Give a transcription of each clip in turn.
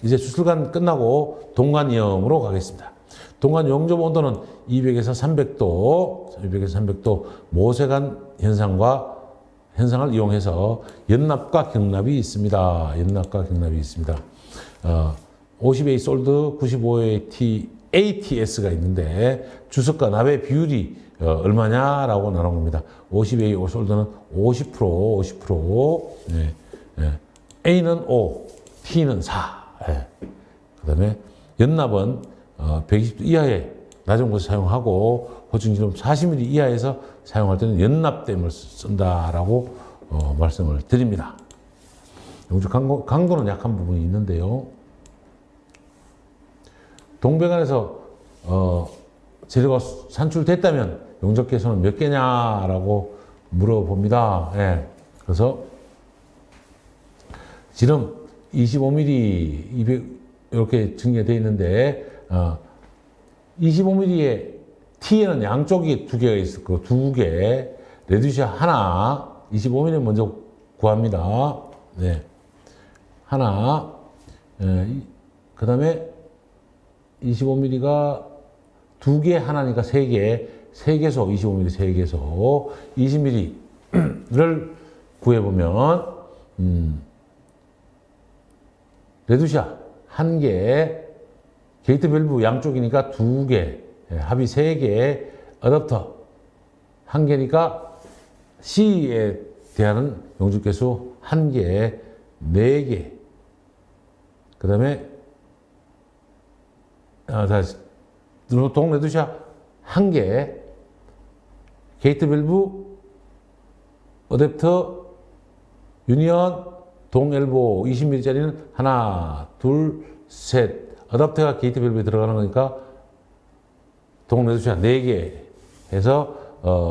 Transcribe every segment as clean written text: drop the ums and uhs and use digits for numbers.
이제 수술관 끝나고 동관이염으로 가겠습니다. 동관 용접 온도는 200에서 300도, 200에서 300도 모세관 현상을 이용해서 연납과 경납이 있습니다. 연납과 경납이 있습니다. 50A 솔드, 95A ATS가 있는데 주석과 납의 비율이 얼마냐라고 나눈 겁니다. 50A 솔드는 50%. 네, 네. A는 5, T는 4. 네. 그 다음에 연납은 120도 이하의 낮은 곳에 사용하고 호중지름 40mm 이하에서 사용할 때는 연납댐을 쓴다라고 말씀을 드립니다. 용접 강도는 약한 부분이 있는데요. 동백안에서 재료가 산출됐다면 용접 개수는 몇 개냐라고 물어봅니다. 예. 그래서 지름 25mm, 200 이렇게 증개되어 있는데 25mm의 T에는 양쪽이 두 개가 있을 거고 두 개, 레드시아 하나, 25mm 먼저 구합니다. 네. 하나, 그 다음에 25mm가 두 개 하나니까 세 개, 세 개소, 25mm 세 개소, 20mm를 구해보면, 레드시아 한 개, 게이트 밸브 양쪽이니까 두 개, 합이 세 개, 어댑터 한 개니까 C에 대한 용접 개수 한 개, 네 개. 그 다음에 다시 동 레드시아 한 개, 게이트 밸브, 어댑터, 유니언, 동 엘보 20mm짜리는 하나, 둘, 셋. 어댑터가 게이트 밸브에 들어가는 거니까 동 레드시아 4개 해서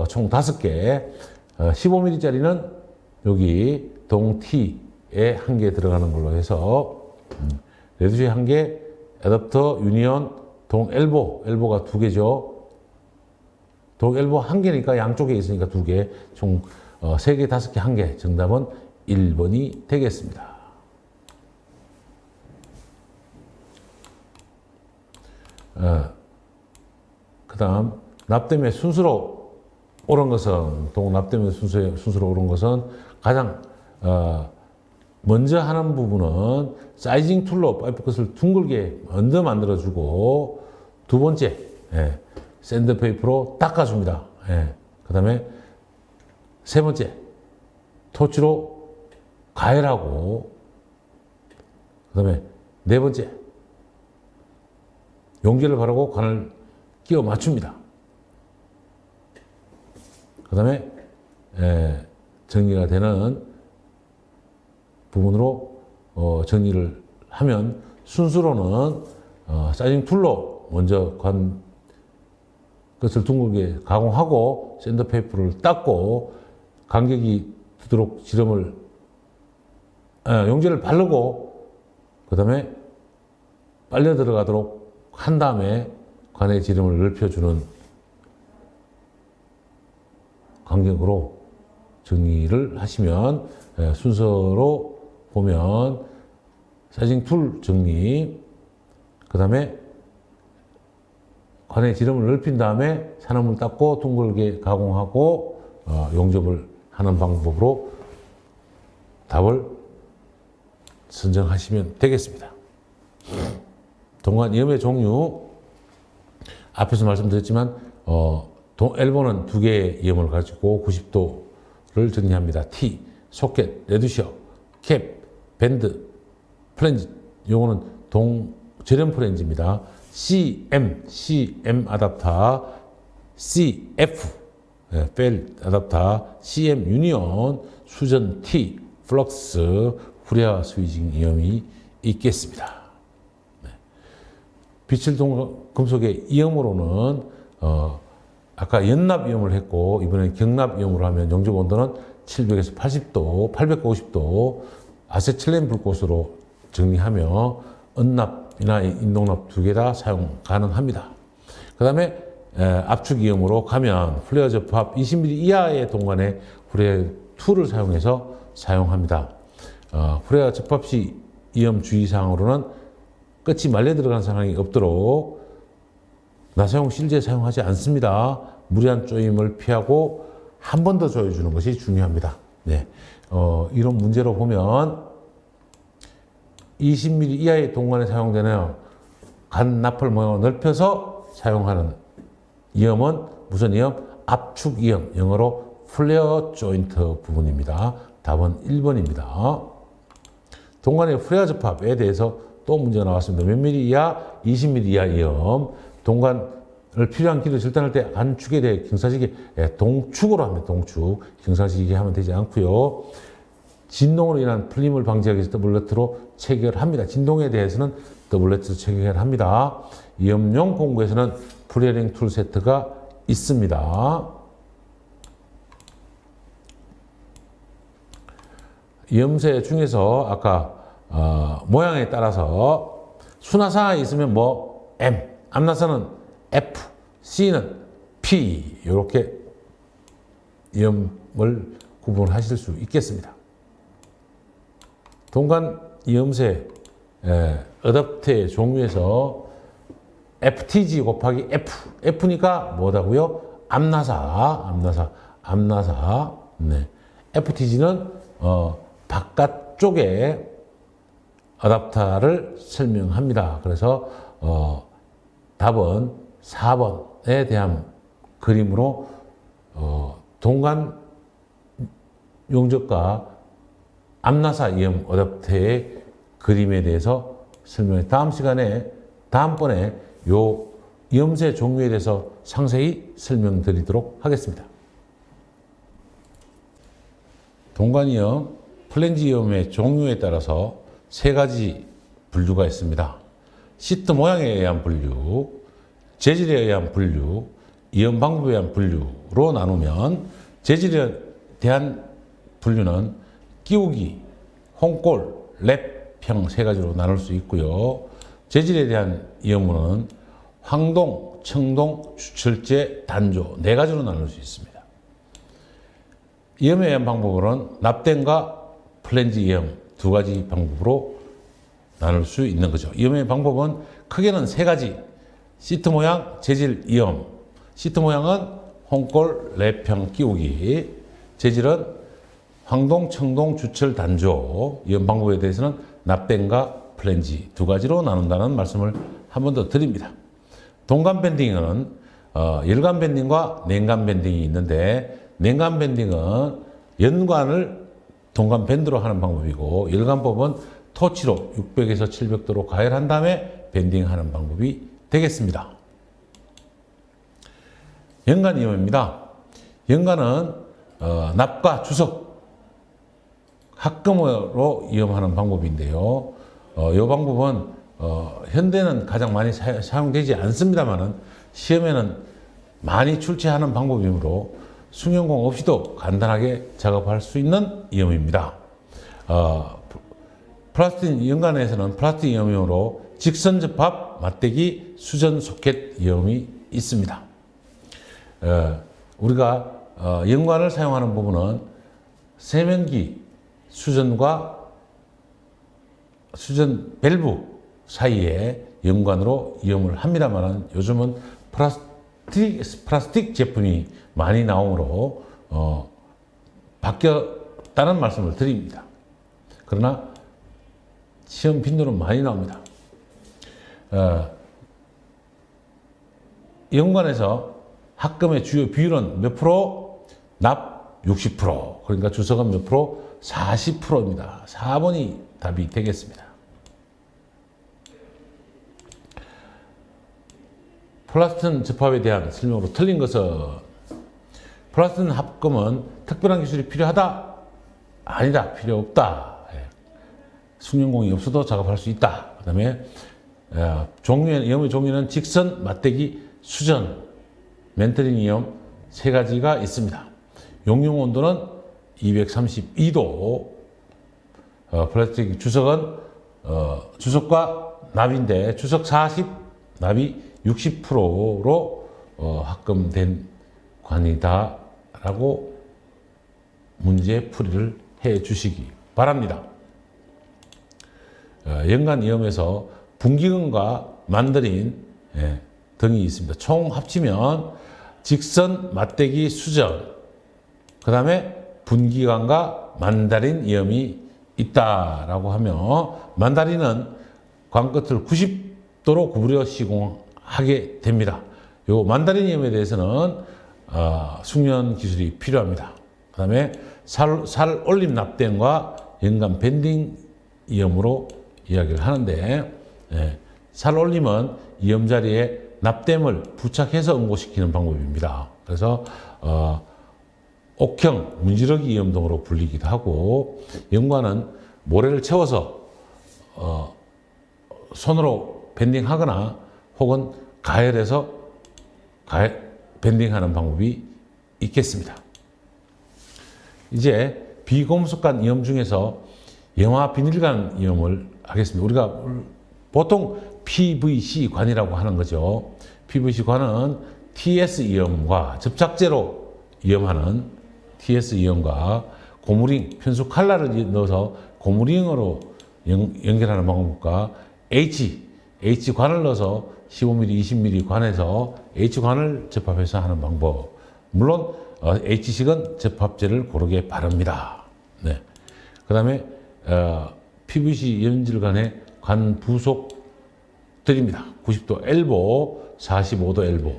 총 5개. 15mm짜리는 여기 동 T에 한 개 들어가는 걸로 해서 레드시아 한 개, 어댑터, 유니언, 동 엘보가 2개죠. 동 엘보 한 개니까 양쪽에 있으니까 2개, 총 3개, 5개, 1개. 정답은 1번이 되겠습니다. 그 다음, 납땜의 순수로 옳은 것은, 납땜의 순수로 옳은 것은 가장, 먼저 하는 부분은 사이징 툴로 파이프 끝을 둥글게 먼저 만들어주고, 두 번째, 샌드페이퍼로 닦아줍니다. 그 다음에 세 번째, 토치로 가열하고, 그 다음에 네 번째, 용기를 바르고 관을 끼워 맞춥니다. 그 다음에 정리가 되는 부분으로 정리를 하면 순수로는 사이징 툴로 먼저 관 끝을 둥글게 가공하고 샌드페이퍼를 닦고 간격이 두도록 지름을 용지를 바르고 그 다음에 빨려 들어가도록 한 다음에 관의 지름을 넓혀주는 간격으로 정리를 하시면 순서로 보면 사이징 툴 정리, 그 다음에 관의 지름을 넓힌 다음에 산화물 닦고 둥글게 가공하고 용접을 하는 방법으로 답을 선정하시면 되겠습니다. 동관 이염의 종류 앞에서 말씀드렸지만 엘보는 2개의 이염을 가지고 90도를 정리합니다. T, 소켓, 레드셔, 캡, 밴드, 플랜지. 요거는 저렴 플랜지입니다. CM 아답터, CF 펠 아답터, CM 유니온, 수전 T, 플럭스, 후레아 스위징 이염이 있겠습니다. 비칠 금속의 이염으로는 아까 연납 이염을 했고 이번에 경납 이염으로 하면 용접 온도는 700에서 80도, 850도 아세틸렌 불꽃으로 정리하며 언납이나 인동납 2개 다 사용 가능합니다. 그 다음에 압축 이염으로 가면 플레어 접합 20mm 이하의 동관에 플레어 2를 사용해서 사용합니다. 플레어 접합 시 이염 주의사항으로는 끝이 말려 들어가는 상황이 없도록 나사용 실제 사용하지 않습니다. 무리한 조임을 피하고 한 번 더 조여주는 것이 중요합니다. 네. 이런 문제로 보면 20mm 이하의 동관에 사용되는 간 나펄 모양을 넓혀서 사용하는 이염은 무슨 이염? 압축 이염, 영어로 플레어 조인트 부분입니다. 답은 1번입니다. 동관의 플레어 접합에 대해서 또 문제가 나왔습니다. 몇 미리 이하? 20mm 이하 이염. 동관을 필요한 길을 절단할 때 안축에 대해 경사지기, 동축으로 합니다. 동축. 경사지기 하면 되지 않고요. 진동으로 인한 풀림을 방지하기 위해서 더블레트로 체결합니다. 진동에 대해서는 더블레트로 체결합니다. 이염용 공구에서는 프리헤링 툴 세트가 있습니다. 이염새 중에서 아까 모양에 따라서 수나사가 있으면 뭐 M, 암나사는 F, C는 P 이렇게 이염을 구분하실 수 있겠습니다. 동관 이염새 어댑터의 종류에서 FTG 곱하기 F, F니까 뭐다고요? 암나사. 네. FTG는 바깥쪽에 어댑터를 설명합니다. 그래서 답은 4번에 대한 그림으로 동관 용접과 암나사 이염 어댑터의 그림에 대해서 설명해. 다음번에 요 이염새 종류에 대해서 상세히 설명드리도록 하겠습니다. 동관이염, 플랜지이염의 종류에 따라서 세 가지 분류가 있습니다. 시트 모양에 의한 분류, 재질에 의한 분류, 이염 방법에 의한 분류로 나누면 재질에 대한 분류는 끼우기, 홍골, 랩형 세 가지로 나눌 수 있고요. 재질에 대한 이염은 황동, 청동, 주철제, 단조 네 가지로 나눌 수 있습니다. 이염에 의한 방법으로는 납땜과 플랜지 이염 두 가지 방법으로 나눌 수 있는 거죠. 이염의 방법은 크게는 세 가지. 시트 모양, 재질, 이염. 시트 모양은 홍골, 랩형 끼우기. 재질은 황동, 청동, 주철, 단조. 이염 방법에 대해서는 납땜과 플랜지 두 가지로 나눈다는 말씀을 한 번 더 드립니다. 동관 밴딩은 열관 밴딩과 냉관 밴딩이 있는데 냉관 밴딩은 연관을 동관 밴드로 하는 방법이고 열관법은 토치로 600에서 700도로 가열한 다음에 밴딩하는 방법이 되겠습니다. 연관 이염입니다. 연관은 납과 주석 합금으로 이염하는 방법인데요. 이 방법은 현대는 가장 많이 사용되지 않습니다만 시험에는 많이 출제하는 방법이므로 승용공 없이도 간단하게 작업할 수 있는 이염입니다. 플라스틱 연관에서는 플라스틱 이염용으로 직선 접합, 맞대기, 수전 소켓 이염이 있습니다. 우리가 연관을 사용하는 부분은 세면기 수전과 수전 밸브 사이에 연관으로 이염을 합니다만 요즘은 플라스틱 제품이 많이 나오므로 바뀌었다는 말씀을 드립니다. 그러나 시험 빈도는 많이 나옵니다. 연관에서 합금의 주요 비율은 몇 프로? 납 60%. 그러니까 주석은 몇 프로? 40%입니다. 4번이 답이 되겠습니다. 플라스틴 접합에 대한 설명으로 틀린 것은 플라스틴 합금은 특별한 기술이 필요하다? 아니다. 필요 없다. 승용공이 없어도 작업할 수 있다. 그 다음에 이염의 종류는 직선, 맞대기, 수전, 멘터링 이염 세 가지가 있습니다. 용융 온도는 232도. 플라스틱 주석은 주석과 납인데 주석 40, 납이 60%로 합금된 관이다라고 문제 풀이를 해 주시기 바랍니다. 연관 이염에서 분기근과 만다린 등이 있습니다. 총 합치면 직선, 맞대기, 수전, 그 다음에 분기관과 만다린 이염이 있다라고 하며, 만다린은 관끝을 90도로 구부려 시공하게 됩니다. 요 만다린 이염에 대해서는 숙련 기술이 필요합니다. 그 다음에 살 올림 납땜과 연간 밴딩 이염으로 이야기를 하는데, 살 올림은 이염 자리에 납땜을 부착해서 응고시키는 방법입니다. 그래서 옥형, 문지르기 이염 등으로 불리기도 하고, 연관은 모래를 채워서 손으로 밴딩하거나 혹은 가열해서 밴딩하는 방법이 있겠습니다. 이제 비금속관 이염 중에서 염화 비닐관 이염을 하겠습니다. 우리가 보통 PVC 관이라고 하는 거죠. PVC 관은 TS 이염과 접착제로 이염하는 TS 이염과 고무링, 편수 칼날을 넣어서 고무링으로 연결하는 방법과 H관을 넣어서 15mm, 20mm 관에서 H관을 접합해서 하는 방법. 물론 H식은 접합제를 고르게 바릅니다. 네. 그 다음에 PVC 연질관의 관 부속들입니다. 90도 엘보, 45도 엘보,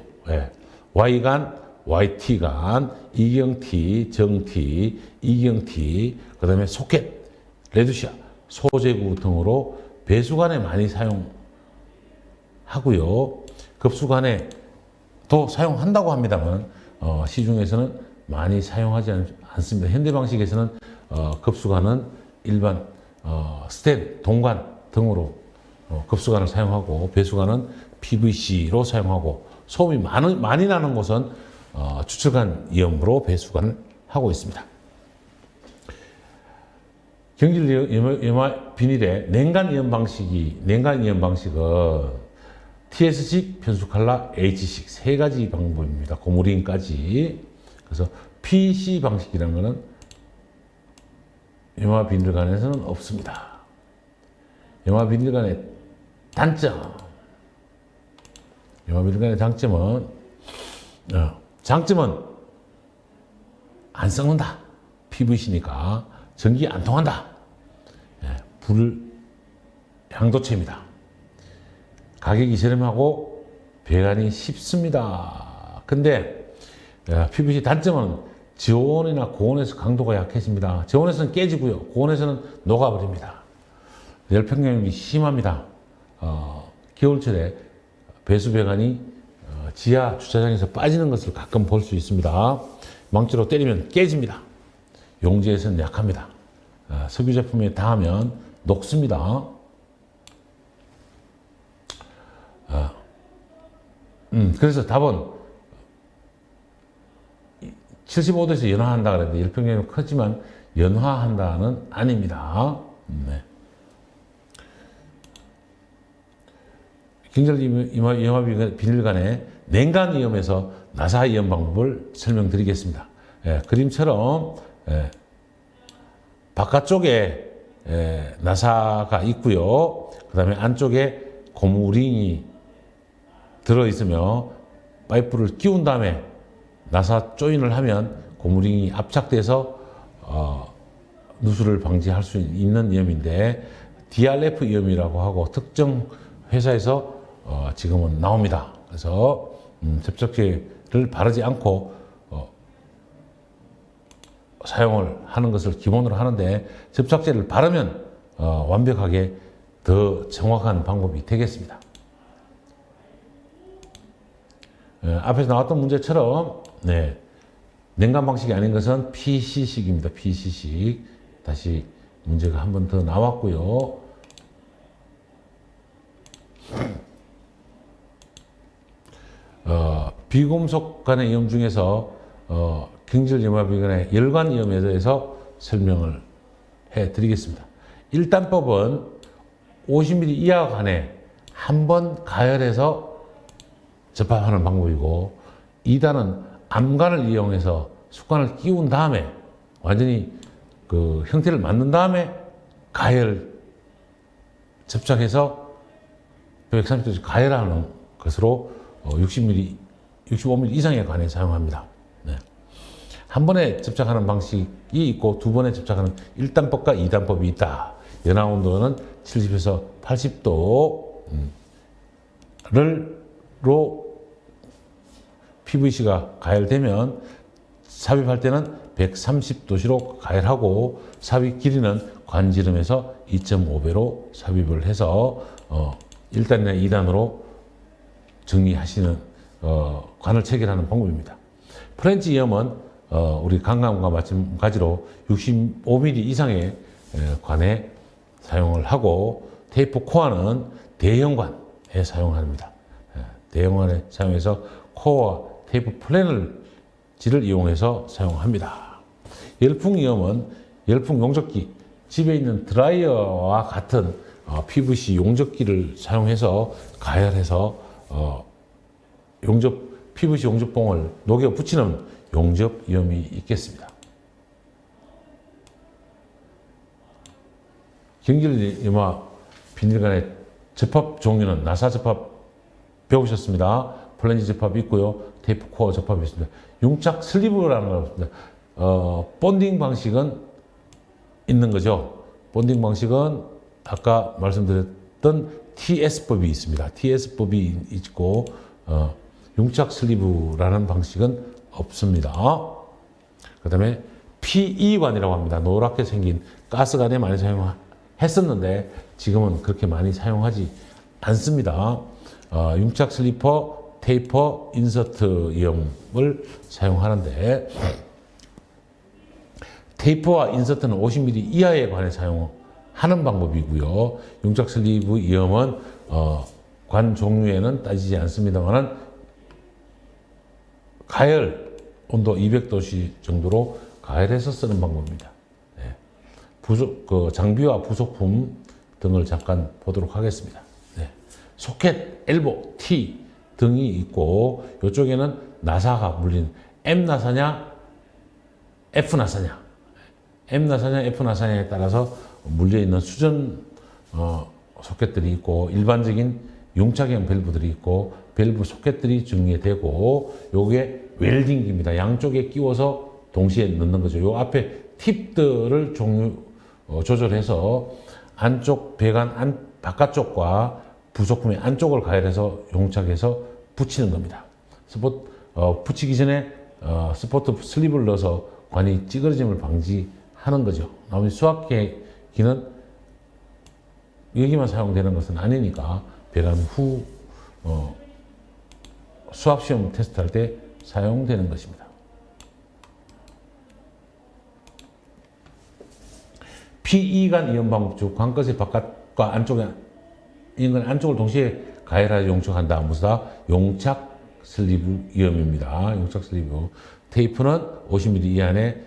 Y관, YT관, 이경T, 정T, 이경T, 그 다음에 소켓, 레두시아, 소재구 등으로 배수관에 많이 사용하고요. 급수관에도 사용한다고 합니다만 시중에서는 많이 사용하지 않습니다. 현대 방식에서는 급수관은 일반 스텐, 동관 등으로 급수관을 사용하고, 배수관은 PVC로 사용하고, 소음이 많이 나는 곳은 추출관 이염으로 배수관을 하고 있습니다. 경질 염화 비닐의 냉간 이염 방식은 TS식, 편수 칼라, H식 세 가지 방법입니다. 고무링까지. 그래서 PC 방식이라는 것은 염화 비닐관에서는 없습니다. 염화 비닐관의 단점. 염화 비닐관의 장점은 안 썩는다. PVC니까 전기 안 통한다. 불향도체입니다. 가격이 저렴하고 배관이 쉽습니다. 근데 PVC 단점은 저온이나 고온에서 강도가 약해집니다. 저온에서는 깨지고요. 고온에서는 녹아버립니다. 열평형이 심합니다. 겨울철에 배수 배관이 지하 주차장에서 빠지는 것을 가끔 볼 수 있습니다. 망치로 때리면 깨집니다. 용지에서는 약합니다. 석유 제품에 닿으면 녹습니다. 그래서 답은 75도에서 연화한다 그랬는데 열평형은 크지만 연화한다는 아닙니다. 네. 경질 염화 비닐관의 냉간 이염에서 나사 이염 방법을 설명드리겠습니다. 그림처럼 바깥쪽에 나사가 있고요. 그 다음에 안쪽에 고무링이 들어있으며 파이프를 끼운 다음에 나사 조인을 하면 고무링이 압착돼서 누수를 방지할 수 있는 이염인데, DRF 이염이라고 하고 특정 회사에서 지금은 나옵니다. 그래서 접착제를 바르지 않고 사용을 하는 것을 기본으로 하는데, 접착제를 바르면 완벽하게 더 정확한 방법이 되겠습니다. 앞에서 나왔던 문제처럼 냉간 방식이 아닌 것은 PC식입니다. PC식. 다시 문제가 한 번 더 나왔고요. 비금속 간의 이염 중에서 경질 염화 비관의 열관 이염에 대해서 설명을 해 드리겠습니다. 1단법은 50mm 이하 관에 한 번 가열해서 접합하는 방법이고, 2단은 암관을 이용해서 숟관을 끼운 다음에 완전히 그 형태를 만든 다음에 가열 접착해서 130도씩 가열하는 것으로 60mm, 65mm 이상의 관에 사용합니다. 네. 한 번에 접착하는 방식이 있고 두 번에 접착하는 1단법과 2단법이 있다. 연화 온도는 70에서 80도로 PVC가 가열되면 삽입할 때는 130도씨로 가열하고 삽입 길이는 관지름에서 2.5배로 삽입을 해서 1단이나 2단으로 정리하시는 관을 체결하는 방법입니다. 프렌치 이염은 우리 강감과 마찬가지로 65mm 이상의 관에 사용을 하고 테이프 코어는 대형관에 사용합니다. 대형관에 사용해서 코어와 테이프 플래너를 이용해서 사용합니다. 열풍 이염은 열풍 용접기, 집에 있는 드라이어와 같은 PVC 용접기를 사용해서 가열해서 PVC 용접봉을 녹여 붙이는 용접 이염이 있겠습니다. 경질염화 비닐관의 접합 종류는 나사 접합 배우셨습니다. 플랜지 접합이 있고요. 테이프 코어 접합이 있습니다. 융착 슬리브라는 걸 없습니다. 본딩 방식은 있는 거죠. 본딩 방식은 아까 말씀드렸던 TS법이 있습니다. TS법이 있고 융착 슬리브라는 방식은 없습니다. 그 다음에 PE관이라고 합니다. 노랗게 생긴 가스관에 많이 사용했었는데 지금은 그렇게 많이 사용하지 않습니다. 융착 슬리퍼, 테이퍼, 인서트 이염을 사용하는데 테이퍼와 인서트는 50mm 이하의 관에 사용하는 방법이고요. 융착 슬리브 이염은 관 종류에는 따지지 않습니다만 가열 온도 200도씨 정도로 가열해서 쓰는 방법입니다. 네. 장비와 부속품 등을 잠깐 보도록 하겠습니다. 네. 소켓, 엘보, T 등이 있고 이쪽에는 나사가 물린 M 나사냐 F 나사냐 M 나사냐 F 나사냐에 따라서 물려 있는 수전 소켓들이 있고 일반적인 융착형 밸브들이 있고 밸브 소켓들이 정리되고 요게 웰딩기입니다. 양쪽에 끼워서 동시에 넣는 거죠. 요 앞에 팁들을 조절해서 안쪽 배관 바깥쪽과 부속품의 안쪽을 가열해서 용착해서 붙이는 겁니다. 붙이기 전에 스포트 슬립을 넣어서 관이 찌그러짐을 방지하는 거죠. 나머지 수압기는 여기만 사용되는 것은 아니니까 배관 후 수압시험 테스트할 때 사용되는 것입니다. PE관 이염 방법 중 관끝의 바깥과 안쪽을 동시에 가열하여 용착한다. 무슨 용착 슬리브 이염입니다. 용착 슬리브. 테이프는 50mm 이하의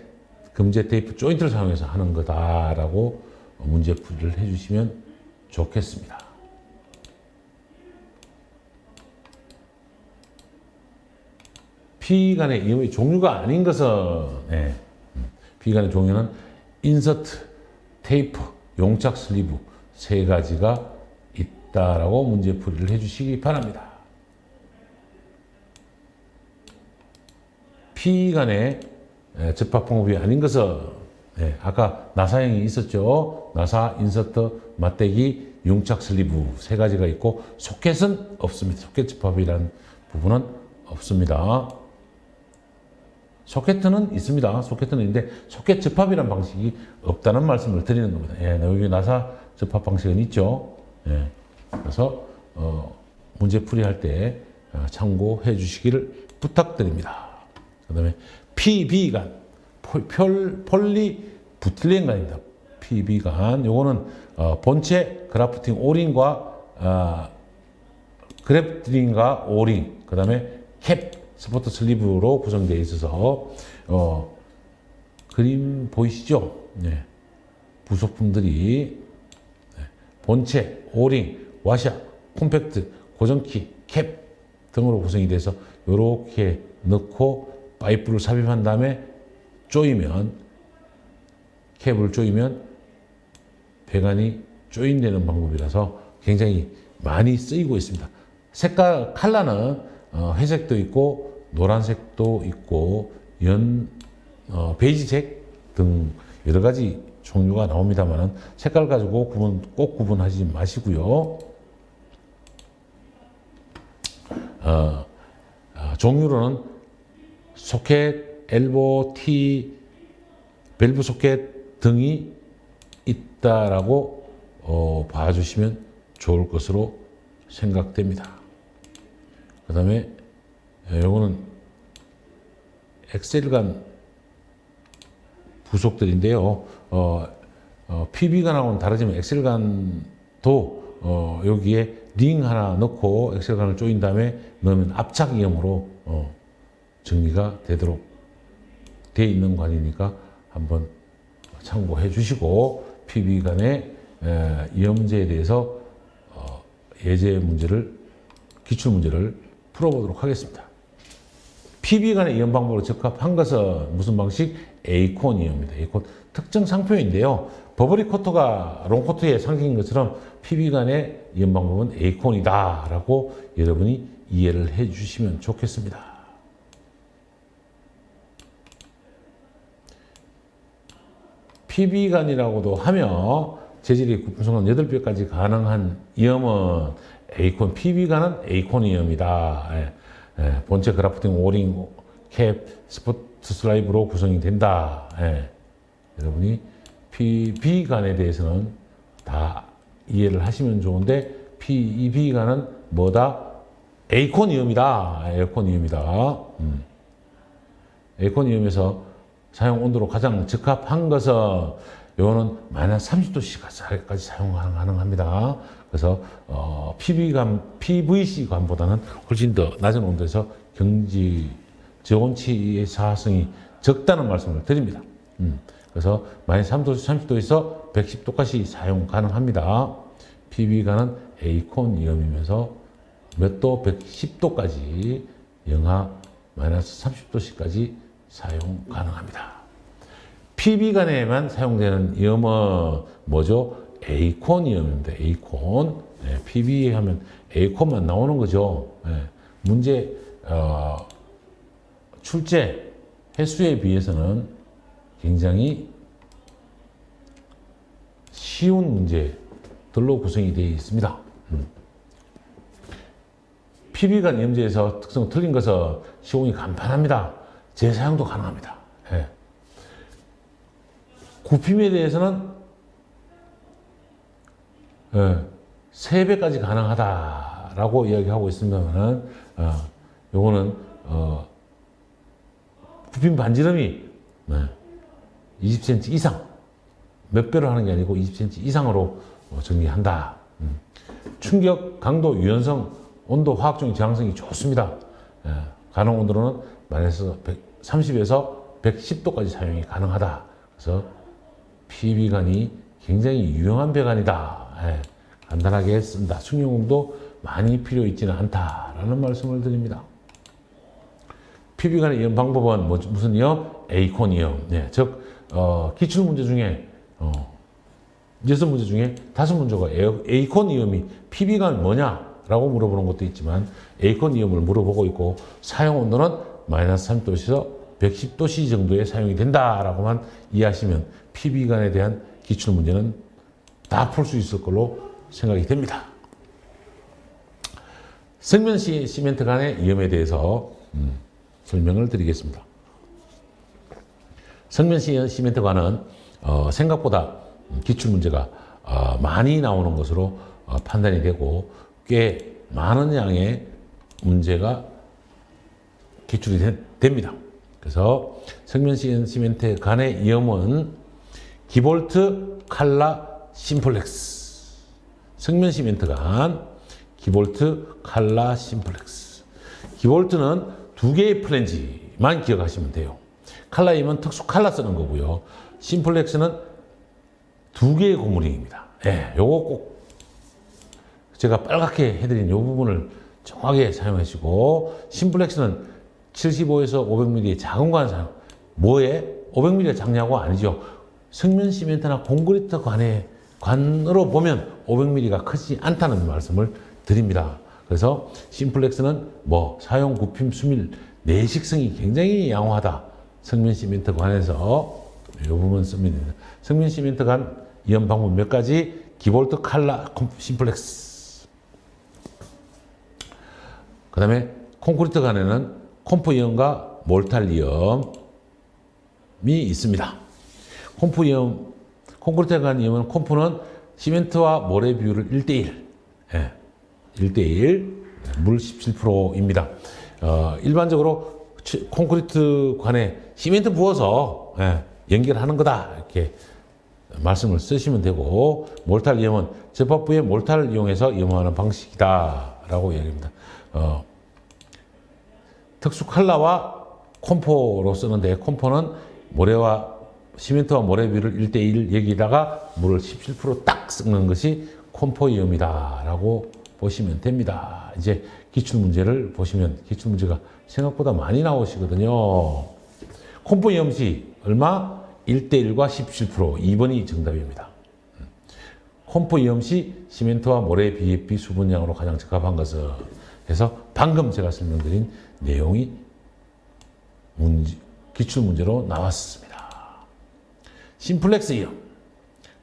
금제 테이프 조인트를 사용해서 하는 거다라고 문제풀이를 해주시면 좋겠습니다. PE관의 이염의 종류가 아닌 것은 PE관의 종류는 인서트, 테이프, 용착 슬리브 세 가지가 있다라고 문제풀이를 해주시기 바랍니다. PE관의 접합 방법이 아닌 것은 아까 나사형이 있었죠. 나사, 인서트, 맞대기, 융착 슬리브 세 가지가 있고 소켓은 없습니다. 소켓 접합이라는 부분은 없습니다. 소켓은 있습니다. 소켓은 있는데 소켓 접합이라는 방식이 없다는 말씀을 드리는 겁니다. 여기 나사 접합 방식은 있죠. 그래서 문제풀이 할 때 참고해 주시기를 부탁드립니다. 그 다음에 PB관, 폴리부틸렌관입니다. PB관, 요거는 본체 그래프팅 오링과 그래프팅과 오링, 그 다음에 캡, 스포트 슬리브로 구성되어 있어서 그림 보이시죠? 부속품들이 본체, 오링, 와샤, 콤팩트, 고정키, 캡 등으로 구성이 돼서 이렇게 넣고 파이프를 삽입한 다음에 캡을 조이면 배관이 조인되는 방법이라서 굉장히 많이 쓰이고 있습니다. 색깔, 컬러는 회색도 있고 노란색도 있고 베이지색 등 여러 가지 종류가 나옵니다만 색깔 가지고 꼭 구분하지 마시고요. 종류로는 소켓, 엘보, T, 밸브 소켓 등이 있다라고 봐주시면 좋을 것으로 생각됩니다. 그 다음에 요거는 엑셀간 부속들인데요. PB간하고는 다르지만 엑셀간도 여기에 링 하나 넣고 엑셀간을 조인 다음에 넣으면 압착이염으로 정리가 되도록 되어 있는 관이니까 한번 참고해 주시고 PB간의 이염제에 대해서 예제 문제를 기출 문제를 풀어보도록 하겠습니다. PB간의 이염 방법으로 적합한 것은 무슨 방식? 에이콘 이염입니다. 에이콘 특정 상표인데요. 버버리 코트가 롱코트의 상징인 것처럼 PB간의 이염 방법은 에이콘이다라고 여러분이 이해를 해주시면 좋겠습니다. PB간이라고도 하며 재질이 구분성은 8배까지 가능한 이염은 에이콘, PB간은 에이콘 이염이다. 본체 그라프팅, 오링, 캡, 스포트 슬라이브로 구성이 된다. 여러분이 PB간에 대해서는 다 이해를 하시면 좋은데 이 PB간은 뭐다? 에이콘 이염이다. 에이콘 이염이다. 에이콘 이염에서 사용 온도로 가장 적합한 것은 요거는 마이너스 30도씨까지 사용 가능합니다. 그래서 PVC관보다는 훨씬 더 낮은 온도에서 저온치의 사성이 적다는 말씀을 드립니다. 그래서 마이너스 30도에서 110도까지 사용 가능합니다. PV관은 에이콘 이염이면서 몇 도? 110도까지 영하 마이너스 30도씨까지 사용 가능합니다. PB간에만 사용되는 이염은 뭐죠? 에이콘 이염입니다. 에이콘. PB 하면 에이콘만 나오는 거죠. 문제 출제 횟수에 비해서는 굉장히 쉬운 문제들로 구성이 되어 있습니다. PB간 이염제에서 특성 틀린 것은 시공이 간편합니다. 재사용도 가능합니다. 굽힘에 대해서는 3배까지 가능하다라고 이야기하고 있습니다만 요거는 굽힘 반지름이 20cm 이상 몇 배로 하는 게 아니고 20cm 이상으로 정리한다. 충격, 강도, 유연성, 온도, 화학적인 저항성이 좋습니다. 가능 온도로는 마이너스 30에서 110도까지 사용이 가능하다. 그래서 PB간이 굉장히 유용한 배관이다. 간단하게 쓴다. 숙련공도 많이 필요 있지는 않다라는 말씀을 드립니다. PB간의 이염 방법은 무슨 이염? 에이콘 이염. 즉 기출 문제 중에 6문제 중에 5문제가 에이콘 이염이 PB간 뭐냐라고 물어보는 것도 있지만 에이콘 이염을 물어보고 있고 사용 온도는 마이너스 30도에서 110도씨 정도에 사용이 된다라고만 이해하시면 PB간에 대한 기출 문제는 다 풀 수 있을 걸로 생각이 됩니다. 성면 시멘트 간의 이염에 대해서 설명을 드리겠습니다. 성면 시멘트 간은 생각보다 기출 문제가 많이 나오는 것으로 판단이 되고 꽤 많은 양의 문제가 기출이 됩니다. 그래서 성면 시멘트 간의 이염은 기볼트, 칼라, 심플렉스. 성면 시멘트 간 기볼트, 칼라, 심플렉스. 기볼트는 2개의 플랜지만 기억하시면 돼요. 칼라임은 특수 칼라 쓰는 거고요. 심플렉스는 2개의 고무링입니다. 요거 꼭 제가 빨갛게 해드린 요 부분을 정확하게 사용하시고, 심플렉스는 75에서 500ml의 작은 관 사용. 뭐에? 500ml가 작냐고? 아니죠. 성면 시멘트나 콘크리트 관으로 보면 500ml가 크지 않다는 말씀을 드립니다. 그래서 심플렉스는 사용, 굽힘, 수밀, 내식성이 굉장히 양호하다. 성면 시멘트 관해서 이 부분 씁니다. 성면 시멘트 관 이염 방법 몇 가지? 기볼트, 칼라, 심플렉스. 그 다음에 콘크리트 관에는 콤프 이염과 몰탈 이염이 있습니다. 콘크리트 관 이염은 콤프는 시멘트와 모래 비율을 1대1. 1대1. 물 17%입니다. 일반적으로 콘크리트 관에 시멘트 부어서 연결하는 거다. 이렇게 말씀을 쓰시면 되고, 몰탈 이염은 접합부에 몰탈을 이용해서 이염하는 방식이다라고 얘기합니다. 특수 칼라와 콤포로 쓰는데, 콤포는 시멘트와 모래 비율을 1대1 여기다가 물을 17%딱 섞는 것이 콤포 이염이다라고 보시면 됩니다. 이제 기출문제를 보시면 기출문제가 생각보다 많이 나오시거든요. 콤포 이염 시 얼마? 1대1과 17%. 2번이 정답입니다. 콤포 이염 시 시멘트와 모래 BFP 수분량으로 가장 적합한 것은 해서 방금 제가 설명드린 내용이 기출문제로 나왔습니다. 심플렉스 이염.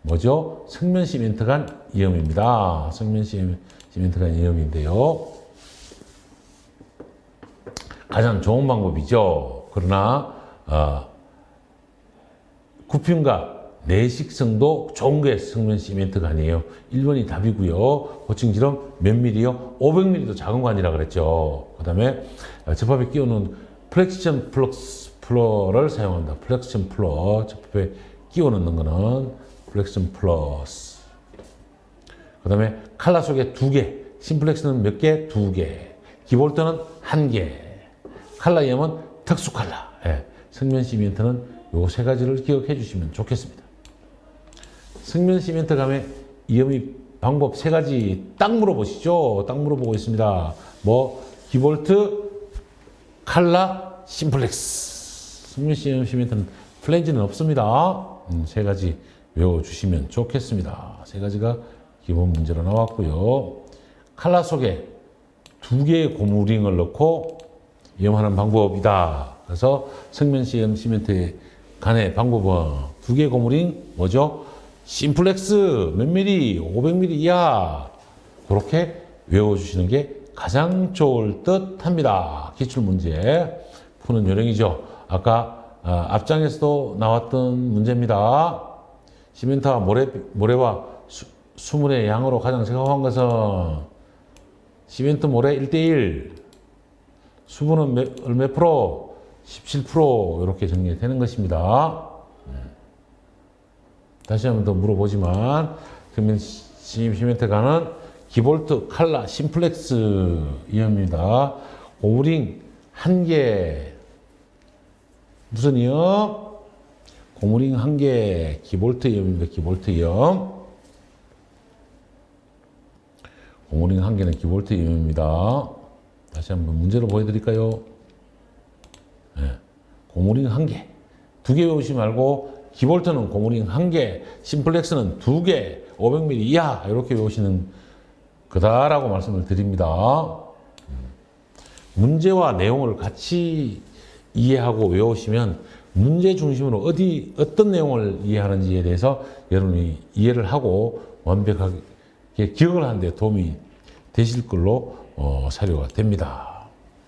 뭐죠? 성면 시멘트 간 이염입니다. 성면 시멘트 간 이염인데요. 가장 좋은 방법이죠. 그러나 굽힘과 내식성도 좋은 게 성면 시멘트 관이에요. 1번이 답이고요. 고층지름 몇 밀리요? 500mm도 작은 관이라 그랬죠. 그 다음에 접합에 끼우는 플렉션 플러를 사용합니다. 플렉션 플러. 접합에 끼워 넣는 거는 플렉션 플러스. 그 다음에 칼라 속에 2개. 심플렉스는 몇 개? 2개. 기볼트는 1개. 칼라 이염은 특수 칼라. 성면 시멘트는 요 3가지를 기억해 주시면 좋겠습니다. 성면 시멘트 감의 이염이 방법 3가지 딱 물어보시죠. 딱 물어보고 있습니다. 기볼트, 칼라, 심플렉스. 성면 시멘트는 플랜지는 없습니다. 3가지 외워주시면 좋겠습니다. 3가지가 기본 문제로 나왔고요. 칼라 속에 2개의 고무링을 넣고 이염하는 방법이다. 그래서 성면 시멘트 간의 방법은 2개의 고무링 뭐죠? 심플렉스 몇 미리? 500mm 이하. 그렇게 외워주시는 게 가장 좋을 듯 합니다. 기출문제 푸는 요령이죠. 아까 앞장에서도 나왔던 문제입니다. 시멘트와 모래와 수분의 양으로 가장 적합한 것은 시멘트 모래 1대1, 수분은 몇 프로? 17% 이렇게 정리되는 것입니다. 다시 한번 더 물어보지만 그러면 시멘트 가는 기볼트, 칼라, 심플렉스 이염입니다. 고무링 1개. 무슨 이염? 고무링 1개. 기볼트 이염입니다. 기볼트 이염. 고무링 1개는 기볼트 이염입니다. 다시 한번 문제로 보여드릴까요? 고무링 1개. 2개 외우시 말고 기볼트는 고무링 1개, 심플렉스는 2개, 500mm 이하 이렇게 외우시는 거다라고 말씀을 드립니다. 문제와 내용을 같이 이해하고 외우시면 문제 중심으로 어떤 내용을 이해하는지에 대해서 여러분이 이해를 하고 완벽하게 기억을 하는 데 도움이 되실 걸로 사료가 됩니다.